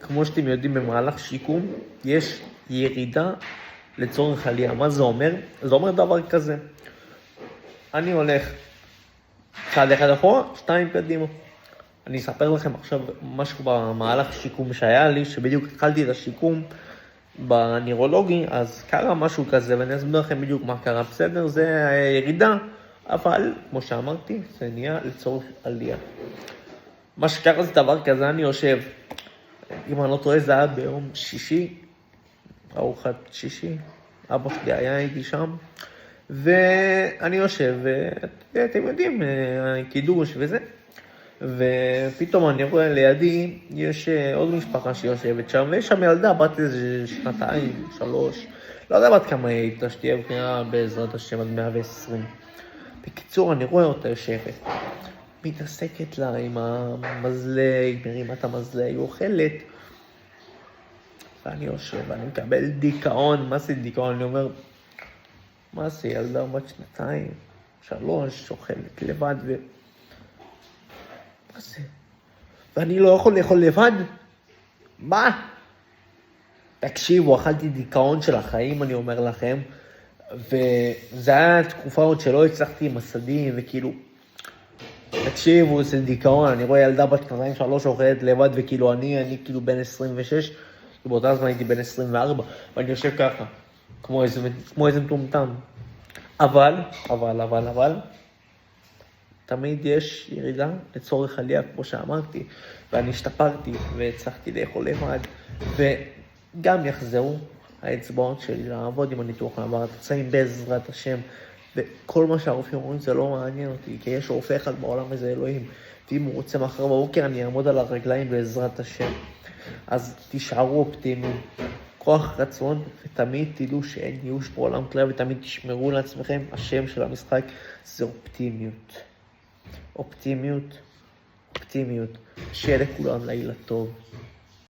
כמו שאתם יודעים, במהלך שיקום יש ירידה לצורך עלייה. מה זה אומר? זה אומר דבר כזה. אני הולך צעד אחד אחורה, 2 קדימה. אני אספר לכם עכשיו משהו במהלך שיקום שהיה לי, שבדיוק התחלתי את השיקום בנירולוגי, אז קרה משהו כזה, ואני אסביר לכם בדיוק מה קרה. בסדר, זה ירידה, אבל כמו שאמרתי, זה נהיה לצורך עלייה. מה שקרה זה דבר כזה, אני יושב, אם אני לא טועה, זה היה ביום שישי, ארוחת שישי, אבא שלי היה איתי שם, ואני יושב, ואתם יודעים, קידוש וזה, ופתאום אני רואה לידי, יש עוד משפחה שיושבת שם, ויש שם ילדה, בת איזה 2, 3, לא יודע בת כמה היא הייתה, שתהיה בחירה בעזרת השם עד 120. בקיצור, אני רואה אותה יושבת, מתעסקת לה עם המזלג, מרימה את המזלג, היא אוכלת, ואני יושב, ואני מקבל דיכאון. מה זה דיכאון? אני אומר, מה זה, ילדה בת 2, 3, אוכלת לבד, מה זה? ואני לא יכול לאכול לבד? מה? תקשיבו, אכלתי דיכאון של החיים, אני אומר לכם, וזה היה תקופה עוד שלא הצלחתי עם הסדים, וכאילו, תקשיבו, זה דיכאון. אני רואה ילדה בת 2-3 אוכלת לבד, וכאילו אני כאילו בן 26, באותה זמן הייתי בן 24, ואני יושב ככה, כמו איזה מטומטם. אבל, תמיד יש ירידה לצורך עלייה, כמו שאמרתי, ואני השתפרתי והצלחתי לאכול לבד, וגם יחזרו האצבעות שלי לעבוד עם הניתוח מעבר התוצאים בעזרת השם, וכל מה שהרופאים אומרים זה לא מעניין אותי, כי יש רופא אחד בעולם וזה אלוהים, ואם הוא רוצה מחר בבוקר אני אעמוד על הרגליים בעזרת השם. אז תישארו אופטימיים, כוח רצון, ותמיד תדעו שאין ייאוש בעולם כלל, ותמיד תשמרו לעצמכם. השם של המשחק זה אופטימיות. אופטימיות. שיהיה לכולם לילה טוב.